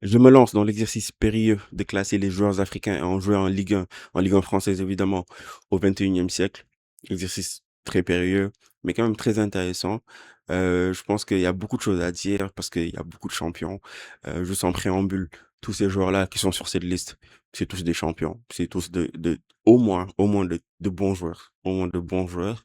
Je me lance dans l'exercice périlleux de classer les joueurs africains en joueur en Ligue 1 française évidemment, au 21e siècle. Exercice très périlleux, mais quand même très intéressant. Je pense qu'il y a beaucoup de choses à dire parce qu'il y a beaucoup de champions. Juste en préambule, tous ces joueurs-là qui sont sur cette liste, c'est tous des champions. C'est tous au moins de bons joueurs, au moins de bons joueurs.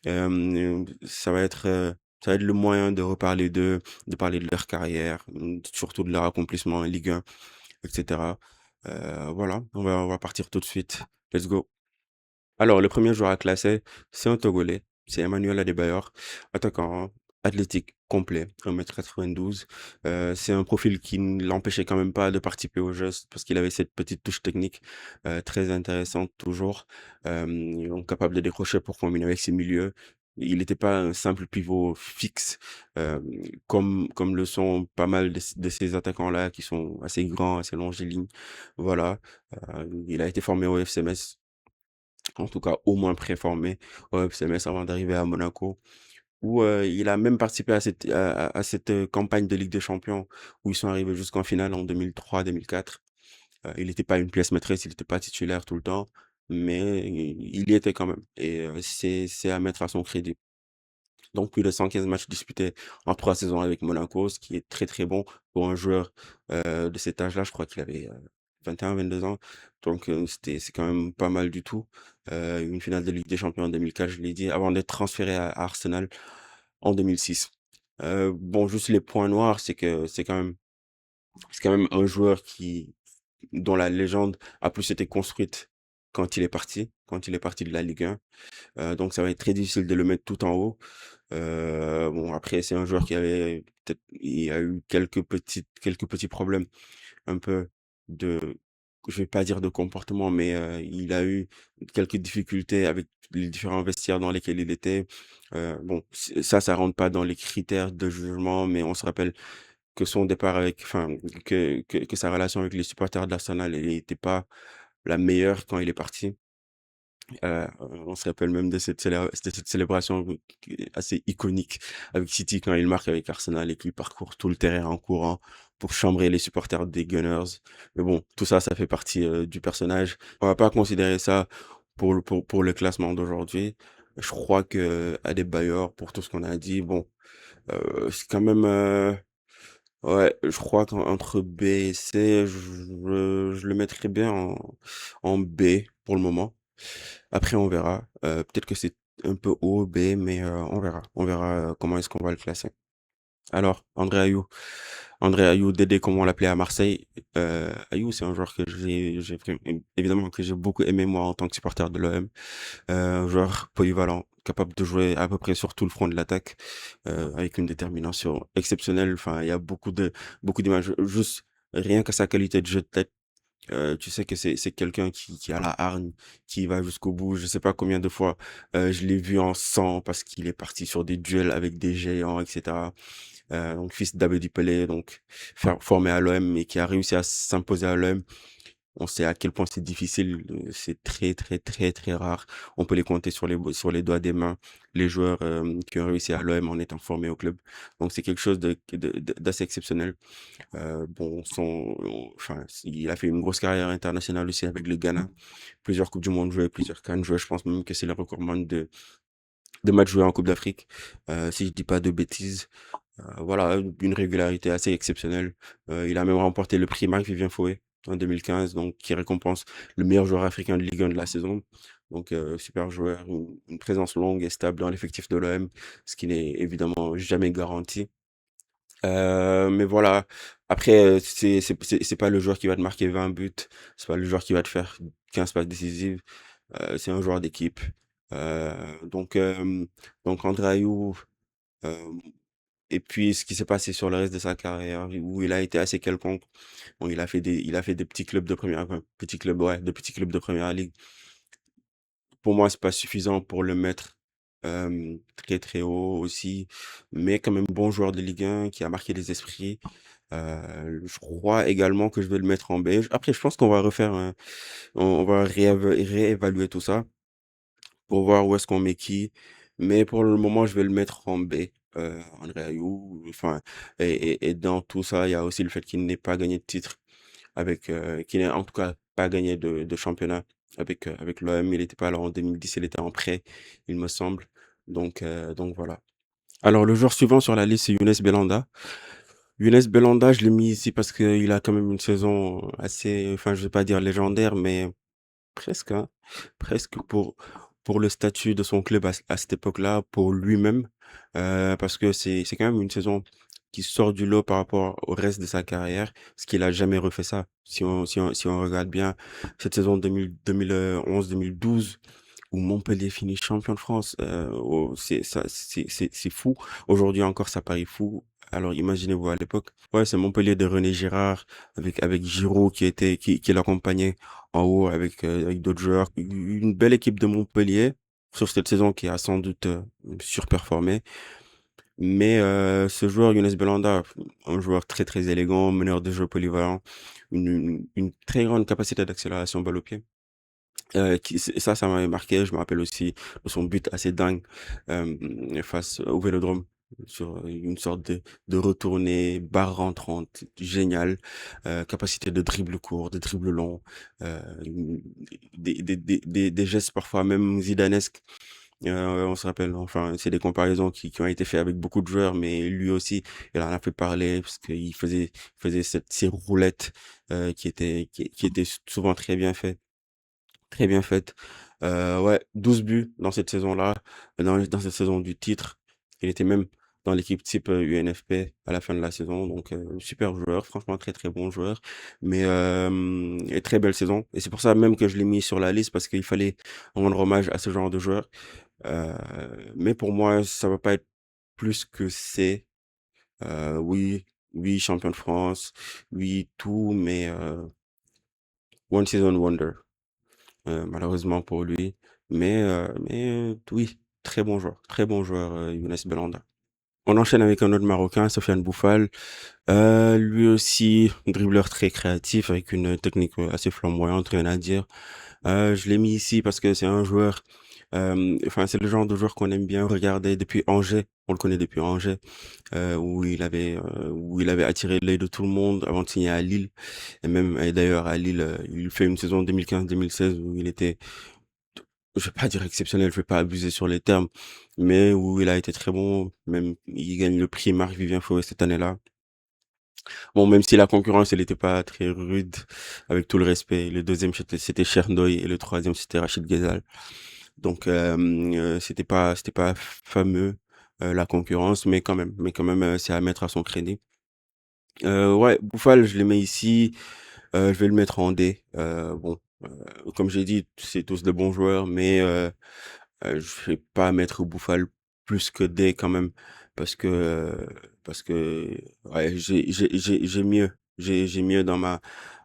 Ça va être le moyen de reparler d'eux, de parler de leur carrière, surtout de leur accomplissement en Ligue 1, et cetera. Voilà, on va partir tout de suite. Let's go. Alors, le premier joueur à classer, c'est un Togolais, c'est Emmanuel Adebayor, attaquant athlétique complet, 1m92. C'est un profil qui ne l'empêchait quand même pas de participer au jeu parce qu'il avait cette petite touche technique très intéressante toujours, donc capable de décrocher pour combiner avec ses milieux. Il n'était pas un simple pivot fixe, euh, comme le sont pas mal de ces attaquants-là qui sont assez grands, assez longilines. Voilà, il a été formé au FCMS, en tout cas au moins préformé au FCMS avant d'arriver à Monaco, où il a même participé à cette campagne de Ligue des Champions, où ils sont arrivés jusqu'en finale en 2003-2004. Il n'était pas une pièce maîtresse, il n'était pas titulaire tout le temps, mais il y était quand même. Et c'est à mettre à son crédit. Donc plus de 115 matchs disputés en 3 saisons avec Monaco, ce qui est très très bon pour un joueur de cet âge-là. Je crois qu'il avait 21-22 ans. Donc c'est quand même pas mal du tout. Une finale de Ligue des Champions en 2004, je l'ai dit, avant d'être transféré à Arsenal en 2006. Bon, juste les points noirs, c'est quand même un joueur dont la légende a plus été construite quand il est parti de la Ligue 1. Donc ça va être très difficile de le mettre tout en haut. Bon, après, c'est un joueur qui avait peut-être, il a eu quelques petits problèmes, un peu de, je vais pas dire de comportement, mais il a eu quelques difficultés avec les différents vestiaires dans lesquels il était. Bon, ça rentre pas dans les critères de jugement, mais on se rappelle que son départ enfin, que sa relation avec les supporters d'Arsenal, elle n'était pas la meilleure quand il est parti. On se rappelle même de cette célébration qui est assez iconique avec City quand il marque avec Arsenal et qu'il parcourt tout le terrain en courant pour chambrer les supporters des Gunners. Mais bon, tout ça, ça fait partie du personnage. On va pas considérer ça pour le classement d'aujourd'hui. Je crois que Adebayor, pour tout ce qu'on a dit, bon, c'est quand même... ouais, je crois qu'entre B et C, je le mettrais bien en B pour le moment. Après, on verra. Peut-être que c'est un peu haut, B, mais on verra. On verra comment est-ce qu'on va le classer. Alors, André Ayou. André Ayou, Dédé, comme on l'appelait à Marseille. Ayou, c'est un joueur que évidemment, que j'ai beaucoup aimé, moi, en tant que supporter de l'OM. Un joueur polyvalent, capable de jouer à peu près sur tout le front de l'attaque, avec une détermination exceptionnelle. Enfin, il y a beaucoup d'images. Juste, rien que sa qualité de jeu de tête, tu sais que c'est quelqu'un qui a la hargne, qui va jusqu'au bout. Je sais pas combien de fois je l'ai vu en sang parce qu'il est parti sur des duels avec des géants, etc. Donc fils d'Abedi Pelé, donc formé à l'OM et qui a réussi à s'imposer à l'OM. On sait à quel point c'est difficile, c'est très très très très rare. On peut les compter sur les doigts des mains, les joueurs qui ont réussi à l'OM en étant formés au club. Donc c'est quelque chose d'assez exceptionnel. Bon, enfin, il a fait une grosse carrière internationale aussi avec le Ghana. Plusieurs Coupes du Monde jouées, plusieurs CAN jouées. Je pense même que c'est le recordman de matchs joués en Coupe d'Afrique, si je dis pas de bêtises. Voilà, une régularité assez exceptionnelle. Il a même remporté le prix Marc-Vivien Foé en 2015, donc qui récompense le meilleur joueur africain de Ligue 1 de la saison. Donc, super joueur, une présence longue et stable dans l'effectif de l'OM, ce qui n'est évidemment jamais garanti. Mais voilà, après, c'est pas le joueur qui va te marquer 20 buts, c'est pas le joueur qui va te faire 15 passes décisives, c'est un joueur d'équipe. Euh, donc, euh, donc André Ayew, euh, et puis ce qui s'est passé sur le reste de sa carrière, où il a été assez quelconque. Bon, il a fait des petits clubs de première, enfin, petits clubs, ouais, de petits clubs de première ligue. Pour moi, c'est pas suffisant pour le mettre très très haut aussi, mais quand même bon joueur de Ligue 1 qui a marqué les esprits. Je crois également que je vais le mettre en B. Après, je pense qu'on va on va réévaluer tout ça pour voir où est-ce qu'on met qui. Mais pour le moment, je vais le mettre en B. André Ayew, enfin, et dans tout ça, il y a aussi le fait qu'il n'ait pas gagné de titre qu'il n'ait en tout cas pas gagné de championnat avec l'OM. Il n'était pas là en 2010, il était en prêt, il me semble. Donc voilà. Alors le joueur suivant sur la liste, c'est Younes Belhanda. Younes Belhanda, je l'ai mis ici parce qu'il a quand même une saison assez, enfin, je vais pas dire légendaire, mais presque, hein. Presque pour le statut de son club à cette époque-là, pour lui-même, parce que c'est quand même une saison qui sort du lot par rapport au reste de sa carrière, parce qu'il a jamais refait ça. Si on regarde bien cette saison 2011-2012, où Montpellier finit champion de France, c'est ça, c'est fou. Aujourd'hui encore, ça paraît fou. Alors imaginez-vous à l'époque. Ouais, c'est Montpellier de René Girard avec Giroud qui l'accompagnait en haut avec d'autres joueurs. Une belle équipe de Montpellier sur cette saison qui a sans doute surperformé. Mais ce joueur, Younes Belhanda, un joueur très très élégant, meneur de jeu polyvalent, une très grande capacité d'accélération balle au pied. Ça m'avait marqué. Je me rappelle aussi de son but assez dingue face au Vélodrome sur une sorte de retournée, barre rentrante, génial, capacité de dribble court, de dribble long, des gestes parfois même zidanesques. On se rappelle, enfin, c'est des comparaisons qui ont été faites avec beaucoup de joueurs, mais lui aussi, il en a fait parler parce qu'il faisait ces roulettes qui étaient souvent très bien faites. Ouais, 12 buts dans cette saison-là, dans cette saison du titre. Il était même dans l'équipe type UNFP à la fin de la saison. Donc, super joueur, franchement, très très bon joueur. Mais et très belle saison. Et c'est pour ça même que je l'ai mis sur la liste parce qu'il fallait rendre hommage à ce genre de joueur. Euh, mais pour moi, ça va pas être plus que c'est. Oui, oui, champion de France, oui, tout, mais one season wonder. Malheureusement pour lui. Mais oui, très bon joueur, Younes Belhanda. On enchaîne avec un autre Marocain, Sofiane Bouffal. Lui aussi, dribbleur très créatif avec une technique assez flamboyante, rien à dire. Je l'ai mis ici parce que c'est un joueur, enfin c'est le genre de joueur qu'on aime bien regarder depuis Angers. On le connaît depuis Angers, où il avait attiré l'œil de tout le monde avant de signer à Lille. Et d'ailleurs à Lille, il fait une saison 2015-2016 où il était, je vais pas dire exceptionnel, je vais pas abuser sur les termes, mais où il a été très bon. Même, il gagne le prix Marc-Vivien Foé cette année-là. Bon, même si la concurrence, elle était pas très rude, avec tout le respect. Le deuxième, c'était Chernoy et le troisième, c'était Rachid Ghezal. Donc, c'était pas fameux, la concurrence, mais quand même, c'est à mettre à son crédit. Ouais, Bouffal, je le mets ici. Je vais le mettre en D. Bon, comme j'ai dit, c'est tous de bons joueurs, mais je vais pas mettre Bouffal plus que D quand même parce que ouais, j'ai mieux. J'ai mieux dans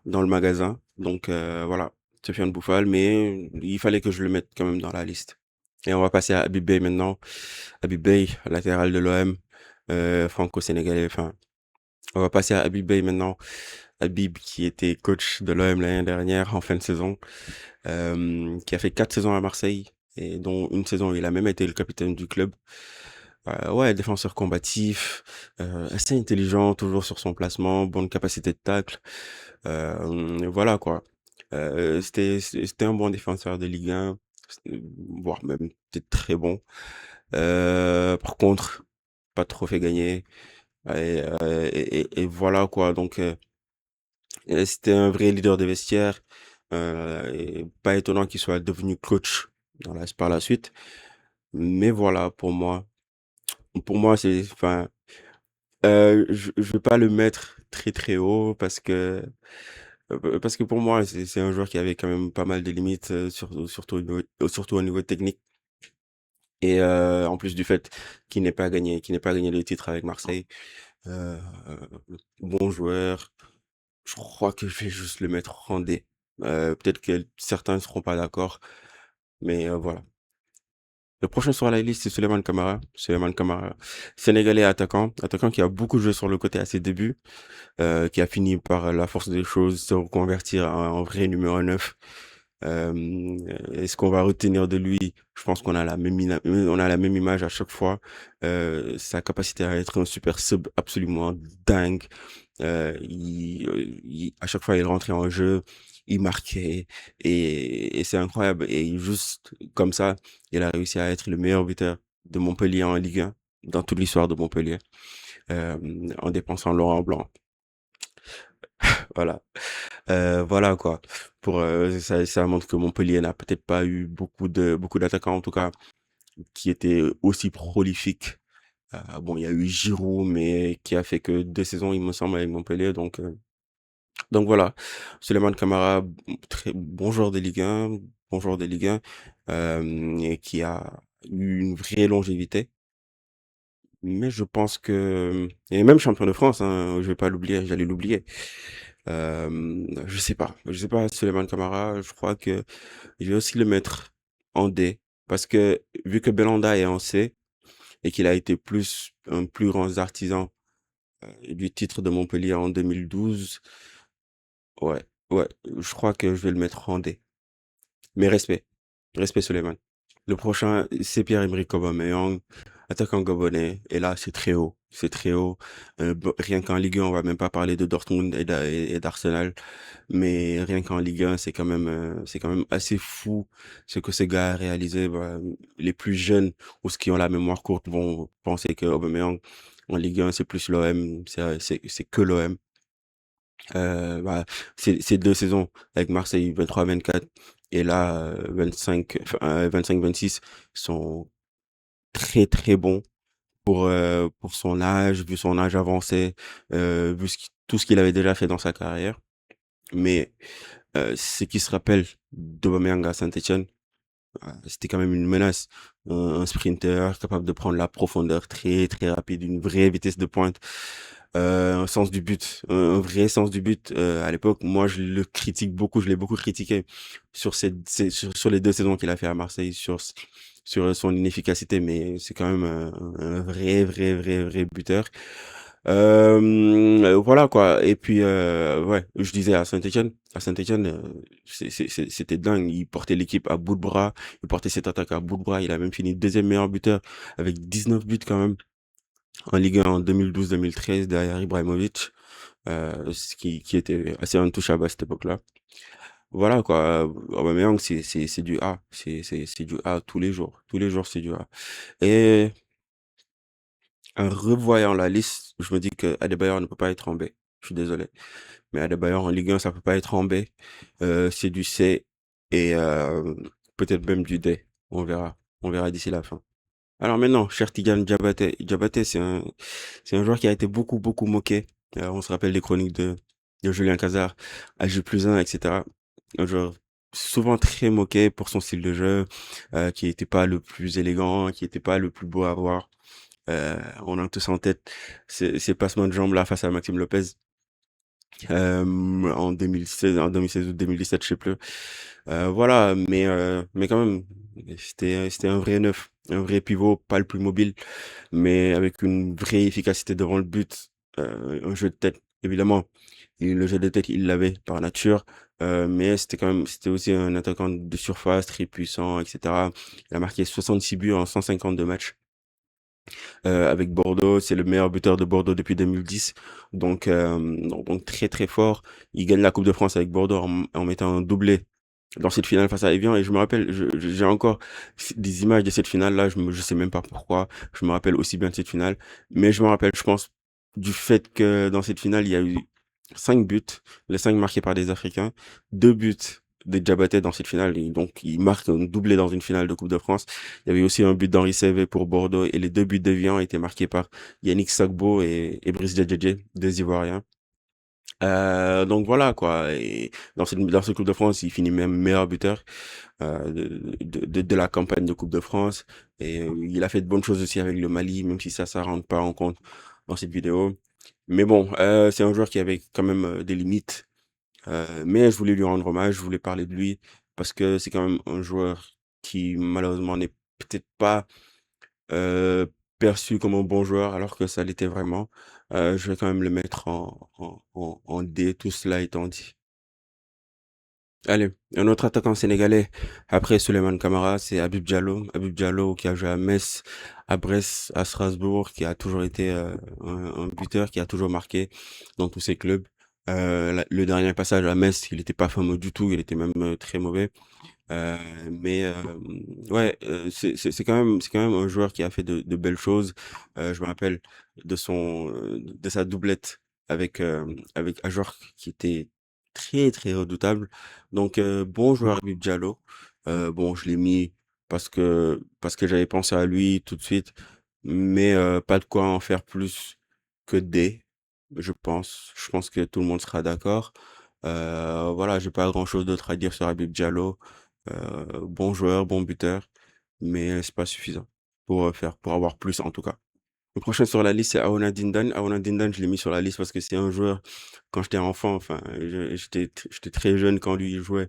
le magasin. Donc voilà, Sofiane Bouffal, mais il fallait que je le mette quand même dans la liste. Et on va passer à Habib Beye maintenant. Habib Beye, latéral de l'OM, franco-sénégalais. Enfin, on va passer à Habib Beye maintenant. Habib qui était coach de l'OM l'année dernière en fin de saison, qui a fait 4 saisons à Marseille et dont une saison où il a même été le capitaine du club. Ouais, défenseur combatif, assez intelligent, toujours sur son placement, bonne capacité de tacle. Voilà quoi. C'était un bon défenseur de Ligue 1, voire même peut-être très bon. Par contre, pas trop fait gagner. Et voilà quoi. Donc c'était un vrai leader des vestiaires. Et pas étonnant qu'il soit devenu coach par la suite. Mais voilà, pour moi, enfin, je vais pas le mettre très très haut parce que pour moi, c'est un joueur qui avait quand même pas mal de limites, surtout au niveau technique. Et en plus du fait qu'il n'ait pas gagné le titre avec Marseille, euh, bon joueur. Je crois que je vais juste le mettre en D. Peut-être que certains ne seront pas d'accord, mais voilà. Le prochain sur la liste, c'est Souleymane Camara. Souleymane Camara, sénégalais attaquant qui a beaucoup joué sur le côté à ses débuts, qui a fini par la force des choses se reconvertir en vrai numéro 9. Est-ce qu'on va retenir de lui? Je pense qu'on a on a la même image à chaque fois. Sa capacité à être un super sub absolument dingue. À chaque fois, il rentrait en jeu, il marquait et c'est incroyable. Et juste comme ça, il a réussi à être le meilleur buteur de Montpellier en Ligue 1 dans toute l'histoire de Montpellier, en dépensant Laurent Blanc. Voilà. Voilà quoi. Ça montre que Montpellier n'a peut-être pas eu beaucoup d'attaquants en tout cas qui étaient aussi prolifiques. Bon, il y a eu Giroud, mais qui a fait que 2 saisons, il me semble, avec Montpellier. Donc voilà. Souleymane Camara, très bon joueur de Ligue 1, bon joueur de Ligue 1, et qui a eu une vraie longévité. Mais je pense que, et même champion de France, hein, je vais pas l'oublier, j'allais l'oublier. Je sais pas, Souleymane Camara, je crois que je vais aussi le mettre en D, parce que vu que Belanda est en C et qu'il a été un plus grand artisan du titre de Montpellier en 2012, ouais, ouais, je crois que je vais le mettre en D. Mais respect Souleymane. Le prochain, c'est Pierre-Emerick Aubameyang, attaquant gabonais. Et là, c'est très haut. C'est très haut. Rien qu'en Ligue 1, on va même pas parler de Dortmund et d'Arsenal. Mais rien qu'en Ligue 1, c'est quand même assez fou ce que ce gars a réalisé. Bah, les plus jeunes ou ceux qui ont la mémoire courte vont penser que Aubameyang en Ligue 1, c'est plus l'OM. C'est que l'OM. Bah, ces 2 saisons avec Marseille 23-24 et là 25-26 sont très très bons pour son âge, vu son âge avancé, tout ce qu'il avait déjà fait dans sa carrière. Mais ce qui se rappelle d'Aubameyang à Saint-Étienne, c'était quand même une menace. Un sprinter capable de prendre la profondeur très très rapide, une vraie vitesse de pointe, un sens du but, un vrai sens du but. À l'époque, moi je le critique beaucoup, je l'ai beaucoup critiqué sur les 2 saisons qu'il a fait à Marseille, sur son inefficacité, mais c'est quand même un vrai buteur. Voilà quoi. Et puis ouais, je disais à Saint-Étienne, c'était dingue. Il portait l'équipe à bout de bras, il portait cette attaque à bout de bras. Il a même fini deuxième meilleur buteur avec 19 buts quand même en Ligue 1 en 2012-2013 derrière Ibrahimovic, qui était assez intouchable à cette époque-là. Voilà quoi. Aubameyang, c'est du A, c'est du A tous les jours c'est du A. Et en revoyant la liste, je me dis que Adebayor ne peut pas être en B. Je suis désolé. Mais Adebayor en Ligue 1, ça peut pas être en B. C'est du C et peut-être même du D. On verra. On verra d'ici la fin. Alors maintenant, cher Tidiane Diabaté. Diabaté, c'est un joueur qui a été beaucoup moqué. On se rappelle des chroniques de Julien Cazard, à J+1, etc. Un joueur souvent très moqué pour son style de jeu, qui était pas le plus élégant, qui était pas le plus beau à voir. On a tous en tête ces passements de jambes là face à Maxime Lopez en 2016 ou 2017, je sais plus. Voilà, mais quand même, c'était un vrai neuf, un vrai pivot, pas le plus mobile, mais avec une vraie efficacité devant le but, un jeu de tête, évidemment. Et le jeu de tête, il l'avait par nature, mais c'était aussi un attaquant de surface très puissant, etc. Il a marqué 66 buts en 152 matchs avec Bordeaux. C'est le meilleur buteur de Bordeaux depuis 2010. Donc très très fort. Il gagne la Coupe de France avec Bordeaux en mettant un doublé dans cette finale face à Evian. Et je me rappelle, j'ai encore des images de cette finale-là. Je sais même pas pourquoi. Je me rappelle aussi bien de cette finale. Mais je me rappelle, je pense, du fait que dans cette finale, il y a eu 5 buts, les 5 marqués par des Africains, 2 buts de Diabaté dans cette finale. Et donc, il marque un doublé dans une finale de Coupe de France. Il y avait aussi un but d'Henri Saivet pour Bordeaux et les 2 buts d'Evian étaient marqués par Yannick Sagbo et Brice Diadjedje, 2 Ivoiriens. Donc voilà quoi. Et dans cette Coupe de France, il finit même meilleur buteur de la campagne de Coupe de France. Et il a fait de bonnes choses aussi avec le Mali, même si ça rentre pas en compte dans cette vidéo. Mais bon, c'est un joueur qui avait quand même des limites. Mais je voulais lui rendre hommage, je voulais parler de lui parce que c'est quand même un joueur qui malheureusement n'est peut-être pas euh, perçu comme un bon joueur alors que ça l'était vraiment. Je vais quand même le mettre en D, tout cela étant dit. Allez, un autre attaquant sénégalais après Souleymane Camara, c'est Habib Diallo. Habib Diallo qui a joué à Metz, à Brest, à Strasbourg, qui a toujours été un buteur, qui a toujours marqué dans tous ses clubs. Le dernier passage à Metz, il n'était pas fameux du tout, il était même très mauvais. Euh, mais ouais, c'est quand même un joueur qui a fait de belles choses. Je me rappelle de sa doublette avec un joueur qui était très très redoutable. Donc bon joueur Habib Diallo. Bon, je l'ai mis parce que j'avais pensé à lui tout de suite, mais pas de quoi en faire plus que des, je pense. Je pense que tout le monde sera d'accord. Voilà, j'ai pas grand-chose d'autre à dire sur Habib Diallo. Bon joueur, bon buteur, mais c'est pas suffisant pour avoir plus en tout cas. Le prochain sur la liste, c'est Aona Dindan. Aona Dindan, je l'ai mis sur la liste parce que c'est un joueur, quand j'étais enfant, enfin, j'étais très jeune quand lui il jouait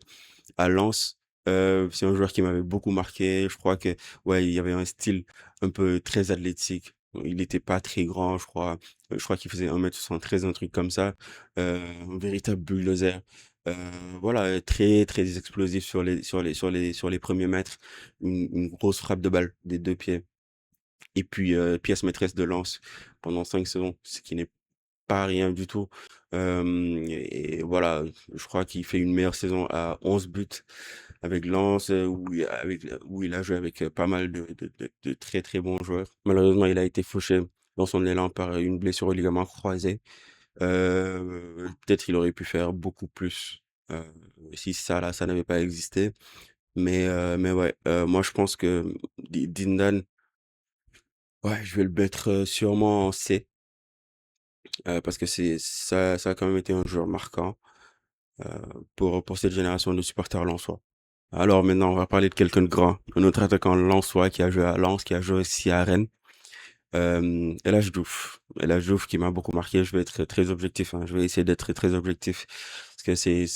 à Lens. C'est un joueur qui m'avait beaucoup marqué. Je crois que, ouais, il y avait un style un peu très athlétique. Il n'était pas très grand, je crois. Je crois qu'il faisait 1m73, un truc comme ça. Un véritable bulldozer. Euh, voilà, très, très explosif sur les premiers mètres. Une grosse frappe de balle des deux pieds. Et puis, pièce maîtresse de Lens pendant 5 saisons, ce qui n'est pas rien du tout. Et voilà, je crois qu'il fait une meilleure saison à 11 buts avec Lens, où il a joué avec pas mal de très très bons joueurs. Malheureusement, il a été fauché dans son élan par une blessure au ligament croisé. Peut-être il aurait pu faire beaucoup plus euh, si ça là, ça n'avait pas existé. Mais ouais, moi je pense que Dindan, ouais, je vais le mettre sûrement en C, parce que ça a quand même été un joueur marquant euh, pour cette génération de supporters lensois. Alors maintenant, on va parler de quelqu'un de grand, un autre attaquant lensois qui a joué à Lens, qui a joué aussi à Rennes. El Hadj Diouf. El Hadj Diouf qui m'a beaucoup marqué. Je vais être très objectif, hein. Je vais essayer d'être très objectif parce que c'est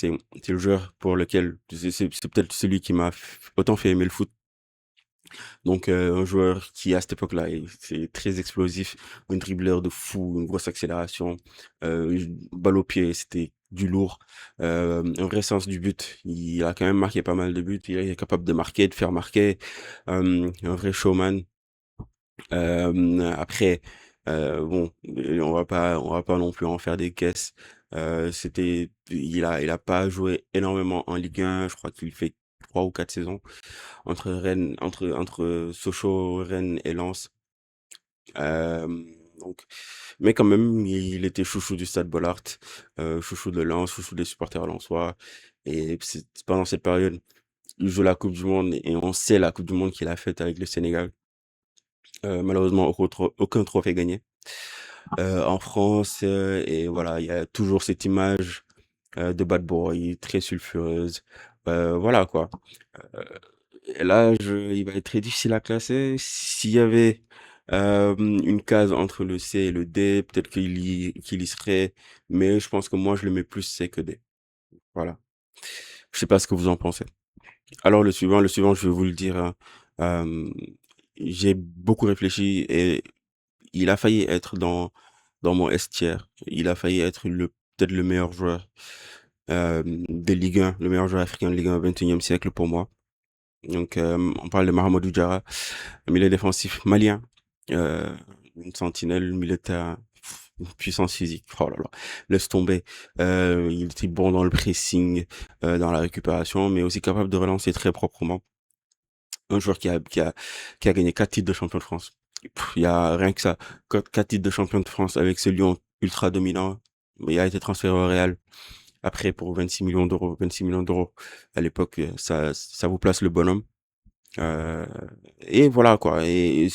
le joueur pour lequel c'est peut-être celui qui m'a autant fait aimer le foot. Donc un joueur qui à cette époque-là c'est très explosif, un dribbleur de fou, une grosse accélération, une balle au pied, c'était du lourd, un vrai sens du but. Il a quand même marqué pas mal de buts. Il est capable de marquer, de faire marquer, un vrai showman. Après, bon, on va pas non plus en faire des caisses. Il a pas joué énormément en Ligue 1. Je crois qu'il fait 3 ou 4 saisons entre Sochaux, Rennes et Lens. Euh, donc, mais quand même, il était chouchou du Stade Bollaert, chouchou de Lens, chouchou des supporters lensois. Et pendant cette période, il joue la Coupe du Monde et on sait la Coupe du Monde qu'il a faite avec le Sénégal. Malheureusement, aucun trophée gagné en France. Et voilà, il y a toujours cette image de bad boy, très sulfureuse. Voilà quoi. Euh, et là, il va être très difficile à classer. S'il y avait une case entre le C et le D, peut-être qu'il y serait. Mais je pense que moi, je le mets plus C que D. Voilà. Je sais pas ce que vous en pensez. Alors le suivant, je vais vous le dire, hein. Euh, j'ai beaucoup réfléchi et il a failli être dans mon S tier. Il a failli être peut-être le meilleur joueur de Ligue 1, le meilleur joueur africain de Ligue 1 au 21e siècle pour moi. Donc, on parle de Mahamadou Diarra, un milieu défensif malien, euh, une sentinelle, milieu de terrain, une puissance physique. Oh là là, laisse tomber. Il était bon dans le pressing, dans la récupération, mais aussi capable de relancer très proprement. Un joueur qui a gagné 4 titres de champion de France. Il y a rien que ça. 4 titres de champion de France avec ce Lyon ultra dominant. Il a été transféré au Real. Après, pour 26 millions d'euros. 26 millions d'euros. À l'époque, ça vous place le bonhomme. Euh, et voilà, quoi. Et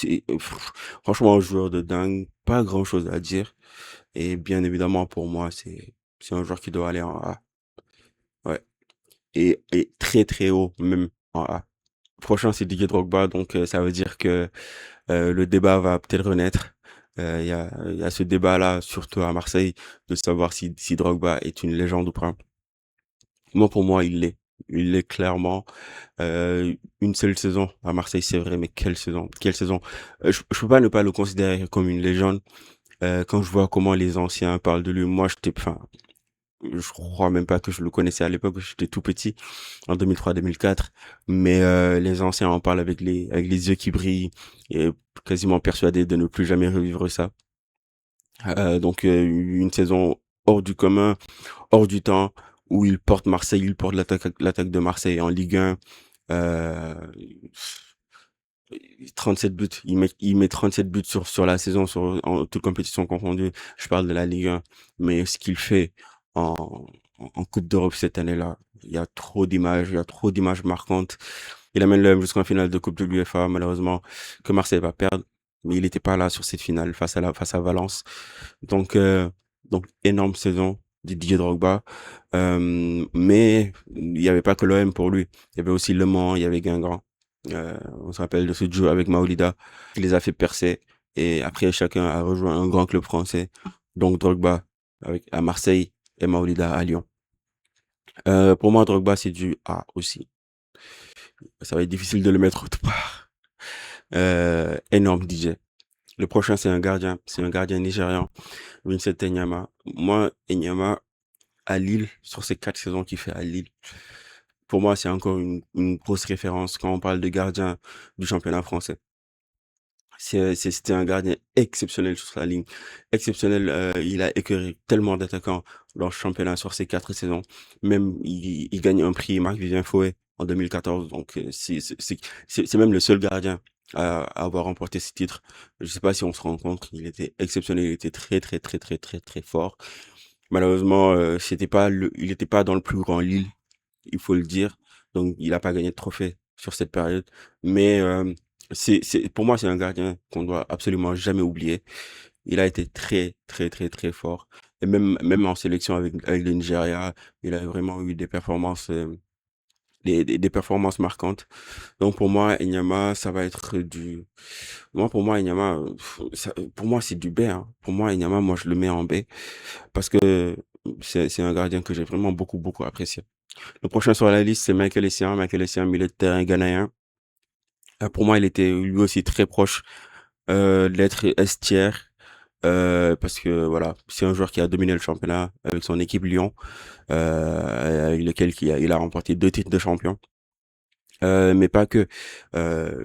franchement, un joueur de dingue. Pas grand chose à dire. Et bien évidemment, pour moi, c'est un joueur qui doit aller en A. Ouais. Et très, très haut, même en A. Prochain, c'est Didier Drogba. Donc, ça veut dire que le débat va peut-être renaître. Il y a ce débat-là, surtout à Marseille, de savoir si Drogba est une légende ou pas. Moi, pour moi, il l'est. Il l'est clairement. Une seule saison à Marseille, c'est vrai, mais quelle saison, quelle saison. Je peux pas ne pas le considérer comme une légende. Quand je vois comment les anciens parlent de lui, moi, enfin, Je crois même pas que je le connaissais à l'époque, j'étais tout petit, en 2003-2004. Mais les anciens en parlent avec les yeux qui brillent et quasiment persuadés de ne plus jamais revivre ça. Donc une saison hors du commun, hors du temps, où il porte Marseille, il porte l'attaque de Marseille en Ligue 1. Euh, 37 buts, il met 37 buts sur la saison, en toute compétition confondue. Je parle de la Ligue 1. Mais ce qu'il fait en, en Coupe d'Europe cette année-là, il y a trop d'images marquantes. Il amène l'OM jusqu'en finale de Coupe de l'UEFA, malheureusement, que Marseille va perdre. Mais il n'était pas là sur cette finale face à Valence. Donc, euh, donc énorme saison de Didier Drogba. Mais il n'y avait pas que l'OM pour lui. Il y avait aussi Le Mans, il y avait Guingamp. On se rappelle de ce duo avec Maolida qui les a fait percer. Et après, chacun a rejoint un grand club français. Donc Drogba à Marseille et Maolida à Lyon. Pour moi, Drogba, c'est du A aussi. Ça va être difficile de le mettre autre part. Énorme DJ. Le prochain, c'est un gardien nigérian, Vincent Enyama. Moi, Enyama, à Lille, sur ces 4 saisons qu'il fait à Lille, pour moi, c'est encore une grosse référence quand on parle de gardien du championnat français. C'était un gardien exceptionnel sur sa ligne. Exceptionnel, il a écœuré tellement d'attaquants dans le championnat sur ces 4 saisons. Même, il gagne un prix Marc-Vivien Foé en 2014. Donc, c'est même le seul gardien à avoir remporté ce titre. Je sais pas si on se rend compte, il était exceptionnel, il était très, très, très, très, très, très fort. Malheureusement, il était pas dans le plus grand Lille, il faut le dire. Donc, il a pas gagné de trophée sur cette période. Mais pour moi, c'est un gardien qu'on doit absolument jamais oublier. Il a été très, très, très, très fort. Et même en sélection avec le Nigeria, il a vraiment eu des performances, des performances marquantes. Donc, pour moi, Enyama, ça va être pour moi, Enyama, pour moi, c'est du B, hein. Pour moi, Enyama, moi, je le mets en B parce que c'est un gardien que j'ai vraiment beaucoup, beaucoup apprécié. Le prochain sur la liste, c'est Michael Essien. Michael Essien, milieu de terrain ghanéen. Pour moi, il était lui aussi très proche d'être Estière. Parce que voilà, c'est un joueur qui a dominé le championnat avec son équipe Lyon, avec lequel il a remporté 2 titres de champion. Mais pas que.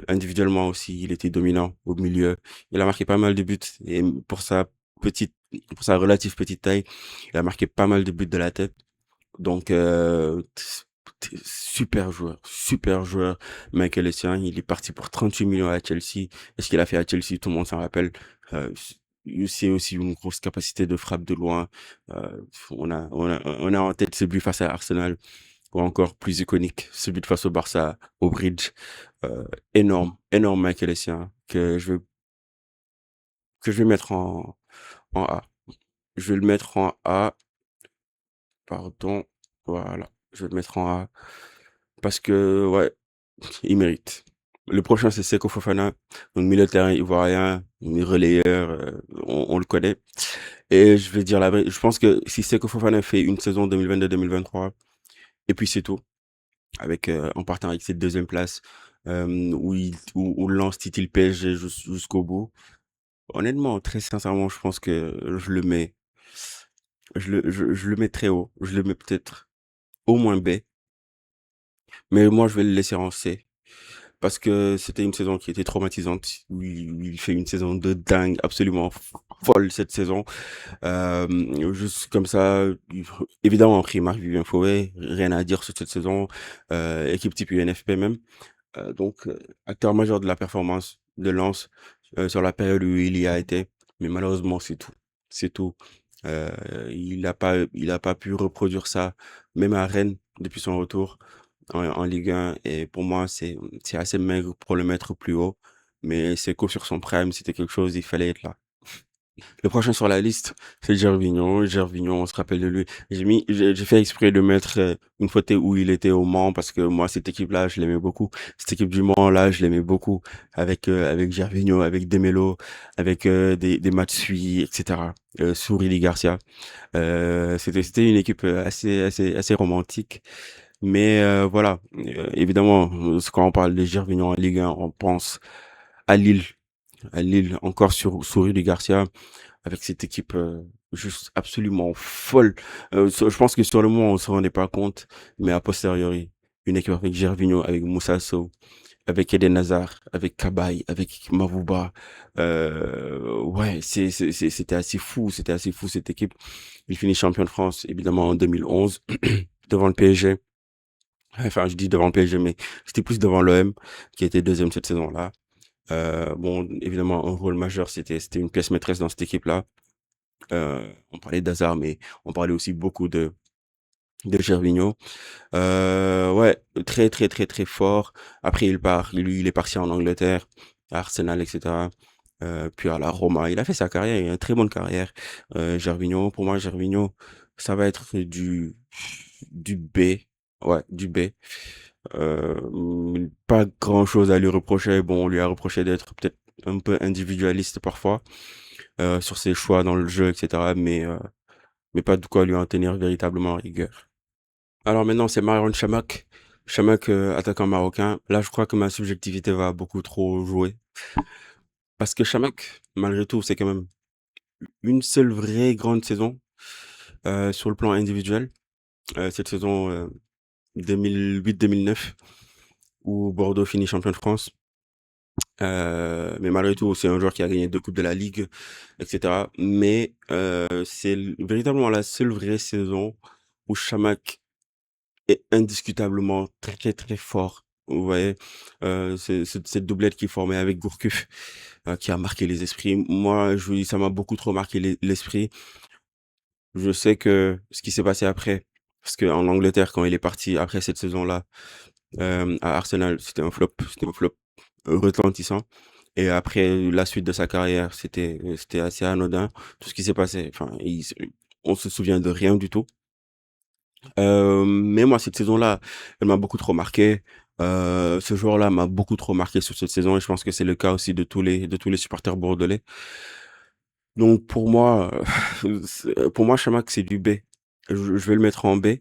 Individuellement aussi, il était dominant au milieu. Il a marqué pas mal de buts et petite, pour sa relative petite taille, il a marqué pas mal de buts de la tête. Donc, super joueur. Michael Essien, il est parti pour 38 millions à Chelsea. Est-ce qu'il a fait à Chelsea? Tout le monde s'en rappelle. Euh, c'est aussi une grosse capacité de frappe de loin. On a en tête ce but face à Arsenal, ou encore plus iconique, ce but face au Barça, au Bridge. Euh, énorme Michael Essien, que je vais mettre en A. Je vais le mettre en A, pardon. Voilà, je vais le mettre en A. Parce que, ouais, il mérite. Le prochain, c'est Seko Fofana. Donc, milieu de terrain ivoirien, relayeur, on le connaît. Et je vais dire la vérité, je pense que si Seko Fofana fait une saison 2022-2023, et puis c'est tout, en partant avec cette deuxième place, où Lens titille PSG jusqu'au bout. Honnêtement, très sincèrement, je pense que je le mets très haut. Je le mets peut-être au moins B, mais moi, je vais le laisser en C. Parce que c'était une saison qui était traumatisante, où il fait une saison de dingue, absolument folle cette saison. Juste comme ça, évidemment, prix Marc-Vivien Fauvet, rien à dire sur cette saison, équipe type UNFP même. Donc, acteur majeur de la performance de Lens sur la période où il y a été. Mais malheureusement, c'est tout. C'est tout. Euh, il a pas pu reproduire ça, même à Rennes, depuis son retour en Ligue 1. Et pour moi, c'est assez maigre pour le mettre plus haut. Mais c'est que sur son prime, c'était quelque chose, il fallait être là. Le prochain sur la liste, c'est Gervinho. Gervinho, on se rappelle de lui. J'ai fait exprès de mettre une photo où il était au Mans parce que moi, cette équipe-là, je l'aimais beaucoup. Cette équipe du Mans-là, je l'aimais beaucoup. Avec Gervinho, avec Demelo, avec des Matsui, etc. Sous Rudy Garcia. C'était une équipe assez romantique. Mais voilà, évidemment, quand on parle de Gervinho en Ligue 1, on pense à Lille. À Lille, encore sous Rudy Garcia avec cette équipe juste absolument folle. Je pense que sur le moment, on se rendait pas compte, mais a posteriori, une équipe avec Gervinho, avec Moussa Sow, avec Eden Hazard, avec Cabaye, avec Mavouba. Ouais, c'était assez fou cette équipe. Il finit champion de France, évidemment, en 2011, devant le PSG. Enfin, je dis devant le PSG, mais c'était plus devant l'OM, qui était deuxième cette saison-là. Bon, évidemment, un rôle majeur, c'était une pièce maîtresse dans cette équipe-là. On parlait d'Hazard, mais on parlait aussi beaucoup de Gervinho. Ouais, très, très, très, très fort. Après, il est parti en Angleterre, à Arsenal, etc. Puis à la Roma. Il a fait sa carrière, il a une très bonne carrière. Gervinho, pour moi, Gervinho, ça va être du B. Ouais, du B. Pas grand chose à lui reprocher. Bon, on lui a reproché d'être peut-être un peu individualiste parfois, sur ses choix dans le jeu, etc. Mais pas de quoi lui en tenir véritablement rigueur. Alors maintenant, c'est Myron Chamakh. Chamakh, attaquant marocain. Là, je crois que ma subjectivité va beaucoup trop jouer. Parce que Chamakh, malgré tout, c'est quand même une seule vraie grande saison sur le plan individuel. Cette saison 2008-2009, où Bordeaux finit champion de France. Mais malgré tout, c'est un joueur qui a gagné 2 coupes de la Ligue, etc. Mais c'est véritablement la seule vraie saison où Chamakh est indiscutablement très très fort. Vous voyez, cette doublette qu'il formait avec Gourcuff, qui a marqué les esprits. Moi, ça m'a beaucoup trop marqué l'esprit. Je sais que ce qui s'est passé après, parce qu'en Angleterre, quand il est parti après cette saison-là, à Arsenal, c'était un flop retentissant. Et après la suite de sa carrière, c'était assez anodin, tout ce qui s'est passé. Enfin, on se souvient de rien du tout. Mais moi, cette saison-là, elle m'a beaucoup trop marqué. Ce joueur-là m'a beaucoup trop marqué sur cette saison et je pense que c'est le cas aussi de tous les supporters bordelais. Donc pour moi, Chamakh, c'est du B. Je vais le mettre en B.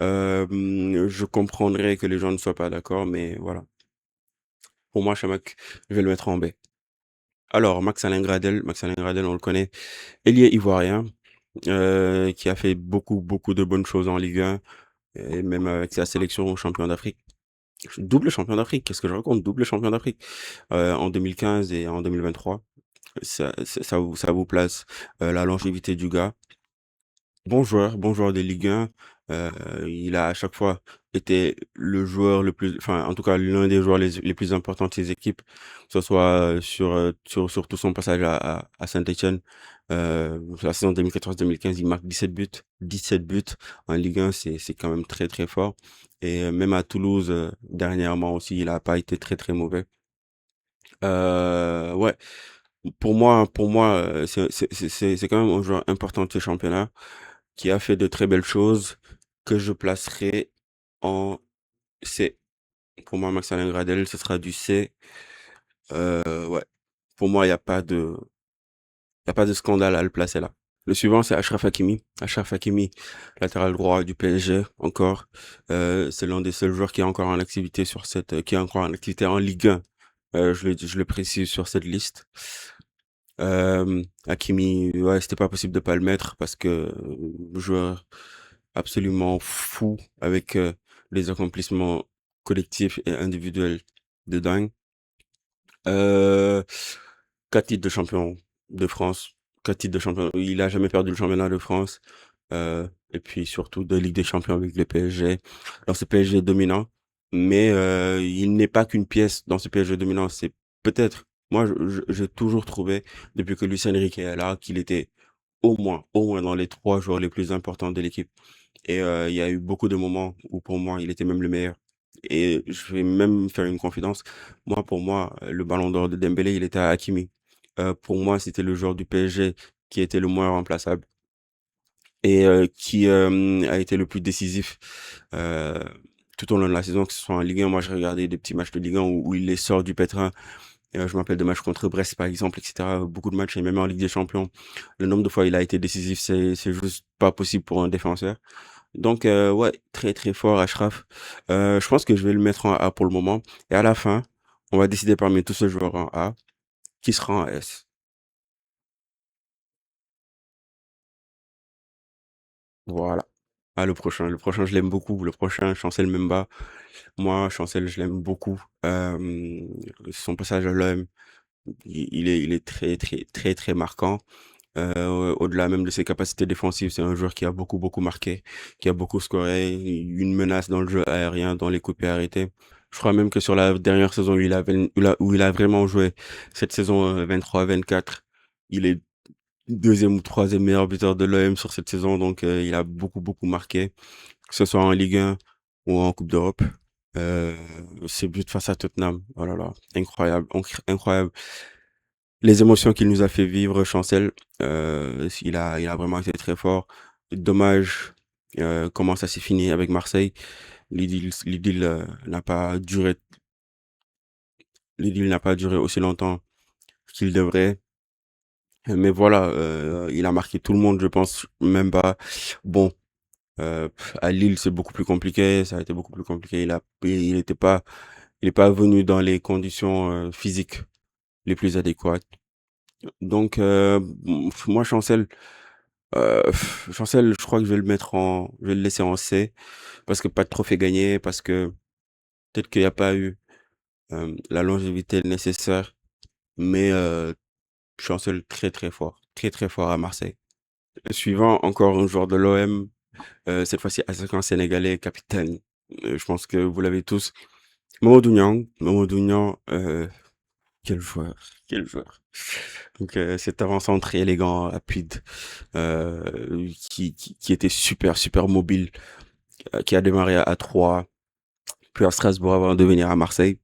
Je comprendrais que les gens ne soient pas d'accord, mais voilà. Pour moi, Chamakh, je vais le mettre en B. Alors, Max Alain Gradel, on le connaît, ailier ivoirien, qui a fait beaucoup, beaucoup de bonnes choses en Ligue 1, et même avec sa sélection au champion d'Afrique. Double champion d'Afrique, qu'est-ce que je raconte? Double champion d'Afrique, en 2015 et en 2023. Ça vous place la longévité du gars. Bon joueur de Ligue 1. Euh, il a à chaque fois été le joueur le plus, enfin, en tout cas, l'un des joueurs les plus importants de ses équipes, que ce soit sur tout son passage à Saint-Etienne. La saison 2014-2015, il marque 17 buts. 17 buts en Ligue 1, c'est quand même très, très fort. Et même à Toulouse, dernièrement aussi, il a pas été très, très mauvais. Ouais, pour moi, c'est quand même un joueur important de ce championnat qui a fait de très belles choses que je placerai en C. Pour moi, Max-Alain Gradel, ce sera du C. Ouais. Pour moi, il y a pas de scandale à le placer là. Le suivant, c'est Achraf Hakimi. Achraf Hakimi, latéral droit du PSG, encore. C'est l'un des seuls joueurs qui est encore en activité qui est encore en activité en Ligue 1. Je le précise sur cette liste. Hakimi, ouais, c'était pas possible de pas le mettre parce que joueur absolument fou avec les accomplissements collectifs et individuels de dingue. Euh, 4 titres de champion de France, 4 titres de champion. Il a jamais perdu le championnat de France. Et puis surtout de Ligue des Champions avec le PSG. Alors ce PSG dominant, mais il n'est pas qu'une pièce dans ce PSG dominant. C'est peut-être, moi j'ai toujours trouvé depuis que Luis Enrique est là qu'il était au moins dans les 3 joueurs les plus importants de l'équipe. Et il y a eu beaucoup de moments où pour moi il était même le meilleur. Et je vais même faire une confidence. Moi, pour moi, le ballon d'or de Dembélé, il était à Hakimi. Pour moi, c'était le joueur du PSG qui était le moins remplaçable et qui a été le plus décisif euh, tout au long de la saison, que ce soit en Ligue 1. Moi, j'ai regardé des petits matchs de Ligue 1 où il les sort du pétrin. Je m'appelle de matchs contre Brest, par exemple, etc. Beaucoup de matchs, et même en Ligue des Champions. Le nombre de fois il a été décisif, c'est juste pas possible pour un défenseur. Donc, ouais, très très fort, Ashraf. Je pense que je vais le mettre en A pour le moment. Et à la fin, on va décider parmi tous ces joueurs en A qui sera en S. Voilà. Ah, le prochain, je l'aime beaucoup. Le prochain, Chancel Memba. Moi, Chancel, je l'aime beaucoup. Son passage à l'OM, il est très, très, très, très marquant. Au-delà même de ses capacités défensives, c'est un joueur qui a beaucoup, beaucoup marqué, qui a beaucoup scoré, une menace dans le jeu aérien, dans les coupes et arrêtés. Je crois même que sur la dernière saison où il a vraiment joué, cette saison 23-24, il est deuxième ou troisième meilleur buteur de l'OM sur cette saison, donc il a beaucoup, beaucoup marqué, que ce soit en Ligue 1 ou en Coupe d'Europe. Euh, Ses buts face à Tottenham, oh là là, incroyable, incroyable. Les émotions qu'il nous a fait vivre, Chancel, il a vraiment été très fort. Dommage comment ça s'est fini avec Marseille. L'idylle n'a pas duré aussi longtemps qu'il devrait. Mais voilà, il a marqué tout le monde, je pense, même pas. Bon, à Lille, c'est beaucoup plus compliqué. Ça a été beaucoup plus compliqué. Il est pas venu dans les conditions physiques les plus adéquates. Donc, moi, Chancel, je crois que je vais le laisser en C parce que pas de trophée gagné, parce que peut-être qu'il n'y a pas eu la longévité nécessaire, mais Chancel très très fort à Marseille. Suivant, encore un joueur de l'OM, cette fois-ci attaquant sénégalais, capitaine. Je pense que vous l'avez tous. Mamadou Niang. Mamadou Niang, quel joueur, quel joueur. Donc cet avant-centre élégant, rapide, qui était super, super mobile, qui a démarré à 3, puis à Strasbourg avant de venir à Marseille.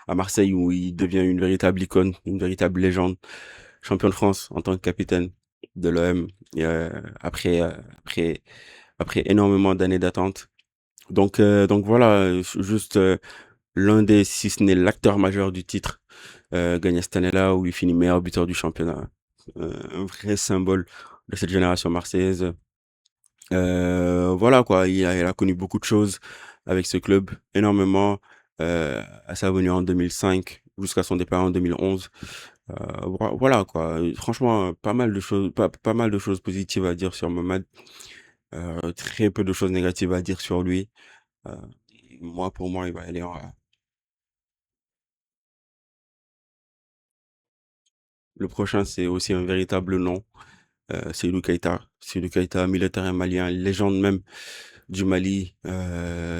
À Marseille où il devient une véritable icône, une véritable légende, champion de France en tant que capitaine de l'OM, après, après, après énormément d'années d'attente. Donc voilà, juste l'un des, si ce n'est l'acteur majeur du titre, gagné cette année-là où il finit meilleur buteur du championnat. Un vrai symbole de cette génération marseillaise. Voilà quoi, il a connu beaucoup de choses avec ce club, énormément, à sa venue en 2005 jusqu'à son départ en 2011. Voilà quoi, franchement, pas mal de choses positives à dire sur Mamad, très peu de choses négatives à dire sur lui. Euh, pour moi, il va aller en A. Le prochain, c'est aussi un véritable nom. Seydou Keita. Seydou Keita, militaire malien, légende même du Mali,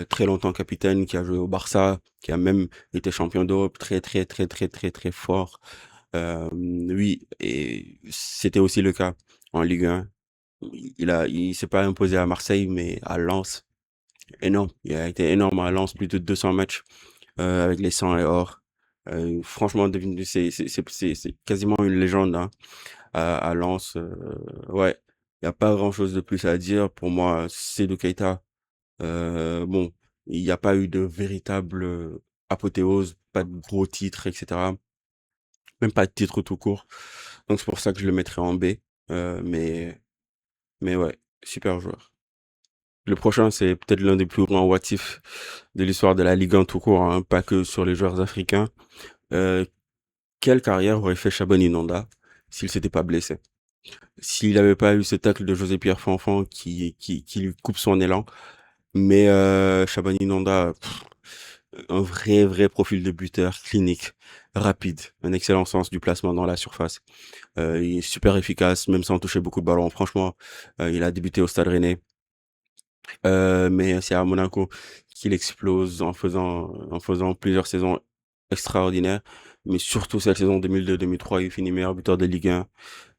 très longtemps capitaine, qui a joué au Barça, qui a même été champion d'Europe, très très très très très très fort. Oui, et c'était aussi le cas en Ligue 1. Il s'est pas imposé à Marseille, mais à Lens, énorme. Il a été énorme à Lens, plus de 200 matchs avec les 100 et or. Franchement, c'est quasiment une légende hein, à Lens. Ouais, il n'y a pas grand-chose de plus à dire. Pour moi, Seydou Keita, bon, il n'y a pas eu de véritable apothéose, pas de gros titres, etc. Même pas de titre tout court. Donc c'est pour ça que je le mettrais en B. Euh, mais, mais ouais, super joueur. Le prochain, c'est peut-être l'un des plus grands what if de l'histoire de la Ligue 1 tout court, hein, pas que sur les joueurs africains. Euh, Quelle carrière aurait fait Chabani Nonda s'il s'était pas blessé? S'il n'avait pas eu ce tacle de José-Pierre Fanfan qui lui coupe son élan. Mais Chabani Nonda, un vrai, vrai profil de buteur, clinique, rapide, un excellent sens du placement dans la surface. Il est super efficace, même sans toucher beaucoup de ballons. Franchement, il a débuté au Stade Rennais, mais c'est à Monaco qu'il explose en faisant plusieurs saisons extraordinaires. Mais surtout cette saison 2002-2003, il finit meilleur buteur de Ligue 1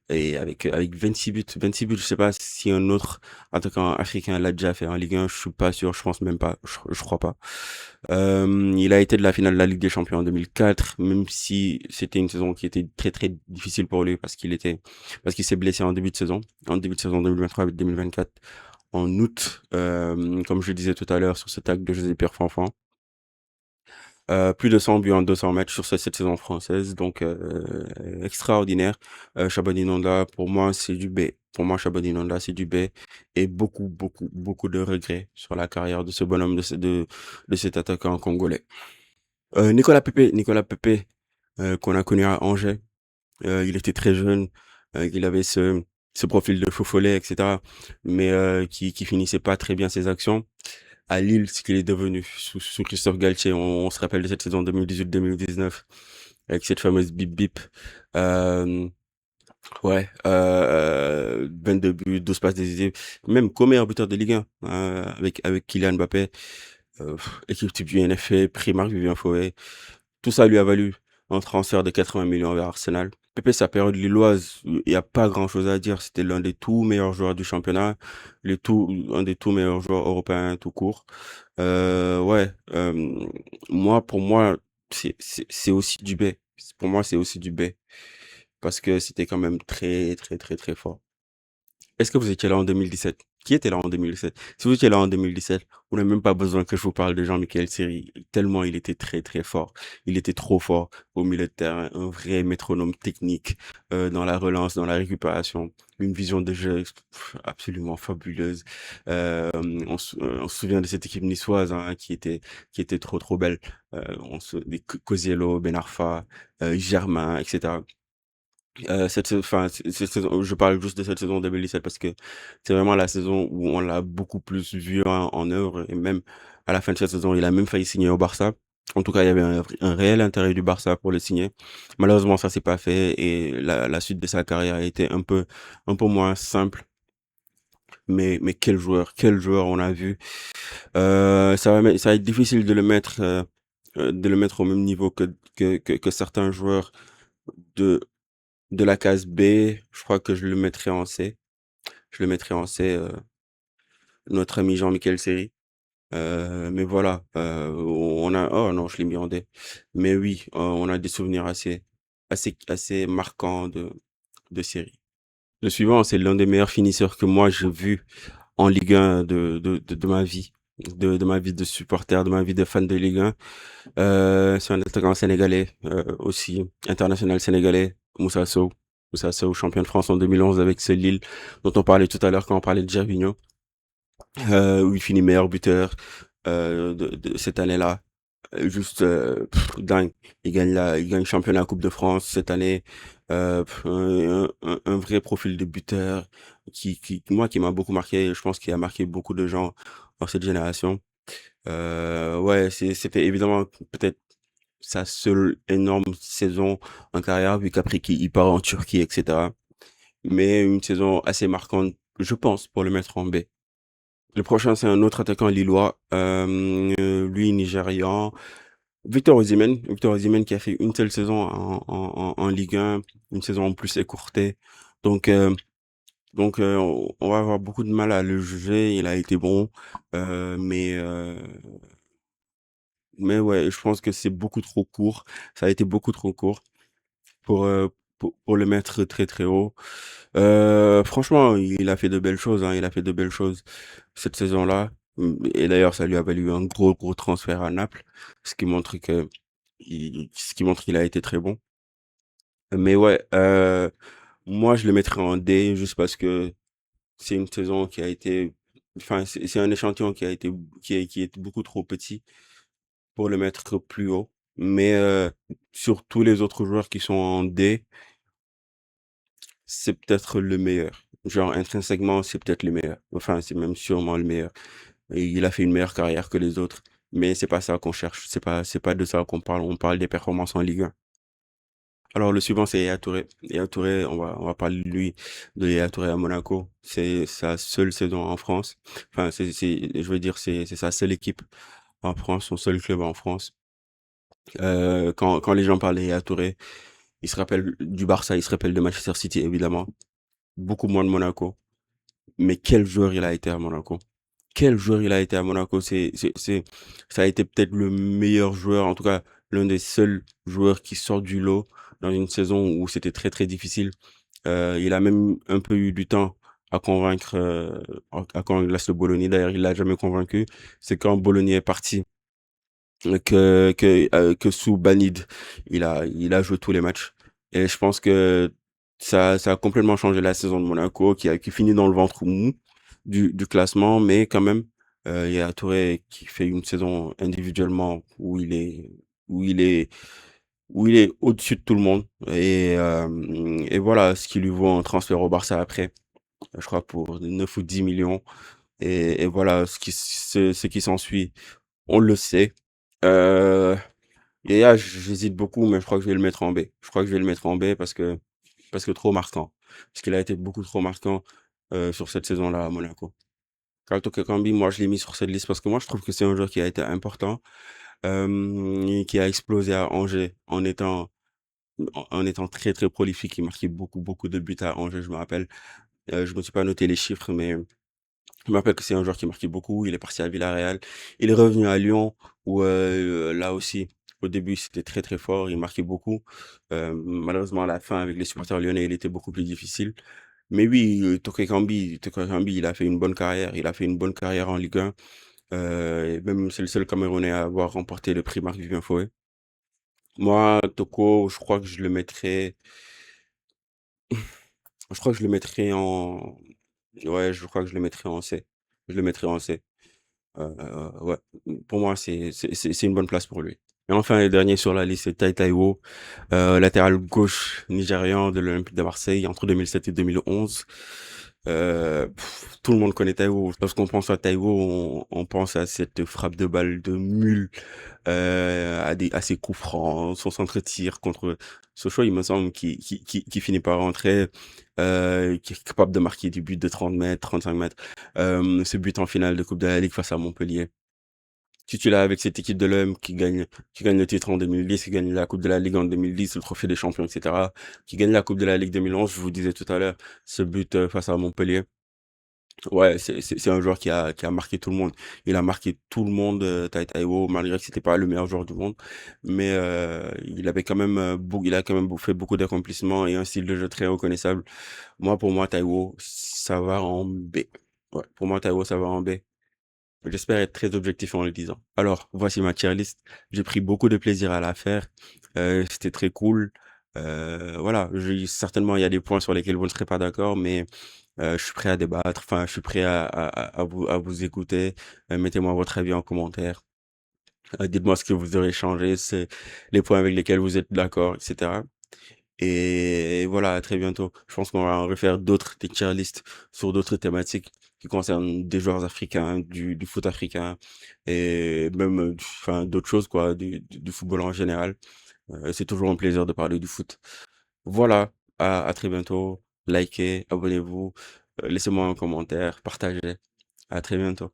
et avec 26 buts. 26 buts, je sais pas si un autre attaquant africain l'a déjà fait en Ligue 1, je suis pas sûr, je pense même pas, je crois pas. Il a été de la finale de la Ligue des Champions en 2004, même si c'était une saison qui était très très difficile pour lui parce qu'il s'est blessé en début de saison 2023-2024, en août, comme je le disais tout à l'heure sur ce tag de José Pierre Fanfan. Plus de 100 buts en 200 matchs sur cette saison française, donc extraordinaire. Chabani Nonda, pour moi, c'est du B. Pour moi, Chabani Nonda, c'est du B. Et beaucoup, beaucoup, beaucoup de regrets sur la carrière de ce bonhomme, de cet attaquant congolais. Nicolas Pepe, qu'on a connu à Angers. Il était très jeune. Il avait ce profil de faux follet, etc. Mais qui finissait pas très bien ses actions. À Lille, ce qu'il est devenu sous Christophe Galtier, on se rappelle de cette saison 2018-2019 avec cette fameuse bip bip. Euh, ouais, 22 buts, 12 passes décisives, même co-meilleur buteur de Ligue 1 avec Kylian Mbappé, équipe type du NFA, prix Marc-Vivien Foé. Tout ça lui a valu un transfert de 80 millions vers Arsenal. Pépé, sa période lilloise, il n'y a pas grand-chose à dire. C'était l'un des tout meilleurs joueurs du championnat, un des tout meilleurs joueurs européens tout court. Ouais, pour moi, c'est aussi du B. Pour moi, c'est aussi du B. Parce que c'était quand même très, très, très, très fort. Est-ce que vous étiez là en 2017? Qui était là en 2017? Si vous étiez là en 2017, vous n'avez même pas besoin que je vous parle de Jean-Michel Seri, tellement il était très très fort. Il était trop fort au milieu de terrain, un vrai métronome technique dans la relance, dans la récupération, une vision de jeu absolument fabuleuse. On se souvient de cette équipe niçoise hein, qui était trop trop belle. Des Koziello, Ben Arfa, Germain, etc. Cette saison, je parle juste de cette saison 2017 parce que c'est vraiment la saison où on l'a beaucoup plus vu en œuvre et même à la fin de cette saison, il a même failli signer au Barça. En tout cas, il y avait un réel intérêt du Barça pour le signer. Malheureusement, ça s'est pas fait et la suite de sa carrière a été un peu moins simple. Mais quel joueur on a vu. Ça va être difficile de le mettre au même niveau que certains joueurs de de la case B, je crois que je le mettrais en C. Je le mettrais en C, notre ami Jean-Michel Seri. Mais voilà, on a oh non, je l'ai mis en D. Mais oui, on a des souvenirs assez marquants de Seri. Le suivant, c'est l'un des meilleurs finisseurs que moi j'ai vu en Ligue 1 de ma vie. De ma vie de supporter, de ma vie de fan de Ligue 1. C'est un attaquant sénégalais, aussi international sénégalais, Moussa Sow. Moussa Sow, champion de France en 2011 avec ce Lille dont on parlait tout à l'heure quand on parlait de Gervinho, où il finit meilleur buteur de cette année-là. Juste dingue. Il gagne championnat Coupe de France cette année. Un vrai profil de buteur moi, qui m'a beaucoup marqué. Je pense qu'il a marqué beaucoup de gens dans cette génération. Ouais, c'était évidemment peut-être sa seule énorme saison en carrière, vu qu'après il part en Turquie, etc. Mais une saison assez marquante, je pense, pour le mettre en B. Le prochain, c'est un autre attaquant lillois, lui nigérian, Victor Osimhen. Victor Osimhen qui a fait une seule saison en Ligue 1, une saison en plus écourtée. Donc, euh, on va avoir beaucoup de mal à le juger. Il a été bon, euh, mais euh, mais ouais, je pense que c'est beaucoup trop court. Ça a été beaucoup trop court pour, pour le mettre très très haut. Franchement, il a fait de belles choses, hein, il a fait de belles choses cette saison-là. Et d'ailleurs, ça lui a valu un gros transfert à Naples, ce qui montre qu'il a été très bon. Mais ouais, moi je le mettrais en D juste parce que c'est une saison qui a été, enfin c'est un échantillon qui est beaucoup trop petit pour le mettre plus haut. Mais sur tous les autres joueurs qui sont en D, c'est peut-être le meilleur. Genre, intrinsèquement, c'est peut-être le meilleur. Enfin, c'est même sûrement le meilleur. Et il a fait une meilleure carrière que les autres. Mais c'est pas ça qu'on cherche. C'est pas de ça qu'on parle. On parle des performances en Ligue 1. Alors, le suivant, c'est Yaya Touré. Yaya Touré, on va parler de lui, de Yaya Touré à Monaco. C'est sa seule saison en France. Enfin, je veux dire, c'est sa seule équipe en France, son seul club en France. Quand les gens parlent de Yaya Touré, ils se rappellent du Barça, ils se rappellent de Manchester City, évidemment. Beaucoup moins de Monaco. Mais quel joueur il a été à Monaco. Quel joueur il a été à Monaco. Ça a été peut-être le meilleur joueur, en tout cas, l'un des seuls joueurs qui sort du lot dans une saison où c'était très, très difficile. Il a même un peu eu du temps à convaincre, à convaincre Laszlo Bologna. D'ailleurs, il l'a jamais convaincu. C'est quand Bologna est parti que sous Banid, il a joué tous les matchs. Et je pense que ça a complètement changé la saison de Monaco, qui finit dans le ventre mou du classement, mais quand même, il y a Touré qui fait une saison individuellement où il est, où il est au-dessus de tout le monde. Et voilà, ce qui lui vaut un transfert au Barça après. je crois pour 9 ou 10 millions. Et voilà, ce qui s'ensuit, on le sait. Euh, Yaya, j'hésite beaucoup, mais je crois que je vais le mettre en B. Je crois que je vais le mettre en B parce que trop marquant. Parce qu'il a été beaucoup trop marquant sur cette saison-là à Monaco. Kalto Kekambi, moi je l'ai mis sur cette liste parce que moi je trouve que c'est un joueur qui a été important, et qui a explosé à Angers en étant très très prolifique. Il marquait beaucoup beaucoup de buts à Angers, je me rappelle. Je me suis pas noté les chiffres, mais je me rappelle que c'est un joueur qui marquait beaucoup. Il est parti à Villarreal. Il est revenu à Lyon où là aussi, au début, c'était très très fort. Il marquait beaucoup. Malheureusement, à la fin, avec les supporters lyonnais, il était beaucoup plus difficile. Mais oui, Toké Kambi, il a fait une bonne carrière. Il a fait une bonne carrière en Ligue 1. Et même c'est le seul Camerounais à avoir remporté le prix Marc-Vivien Foé. Moi, Toko, je crois que je le mettrais en, ouais, je crois que je le mettrais en C. Je le mettrais en C. Ouais, pour moi, c'est une bonne place pour lui. Et enfin, le dernier sur la liste, c'est Tai Taiwo, latéral gauche nigérian de l'Olympique de Marseille entre 2007 et 2011. Tout le monde connaît Taiwo. Lorsqu'on pense à Taiwo, on pense à cette frappe de balle de mule, à ses coups francs, son centre-tir contre Sochaux, il me semble, qui finit par rentrer, qui est capable de marquer du but de 30 mètres, 35 mètres. Ce but en finale de Coupe de la Ligue face à Montpellier. Titulaire avec cette équipe de l'OM qui gagne le titre en 2010, qui gagne la Coupe de la Ligue en 2010, le Trophée des Champions, etc. Qui gagne la Coupe de la Ligue 2011, je vous disais tout à l'heure, ce but face à Montpellier. Ouais, c'est un joueur qui a marqué tout le monde. Il a marqué tout le monde, Tai Taiwo, malgré que c'était pas le meilleur joueur du monde. Mais il avait quand même, il a quand même fait beaucoup d'accomplissements et un style de jeu très reconnaissable. Moi, pour moi, Taiwo, ça va en B. Ouais, pour moi, Taiwo, ça va en B. J'espère être très objectif en le disant. Alors, voici ma tier list. J'ai pris beaucoup de plaisir à la faire. C'était très cool. Voilà, certainement, il y a des points sur lesquels vous ne serez pas d'accord, mais je suis prêt à débattre. Enfin, je suis prêt à vous écouter. Mettez-moi votre avis en commentaire. Dites-moi ce que vous aurez changé, c'est les points avec lesquels vous êtes d'accord, etc. Et voilà, à très bientôt. Je pense qu'on va en refaire d'autres, des tier lists sur d'autres thématiques qui concernent des joueurs africains, du foot africain et même, enfin, d'autres choses, quoi, du football en général. C'est toujours un plaisir de parler du foot. Voilà, à très bientôt. Likez, abonnez-vous, laissez-moi un commentaire, partagez. À très bientôt.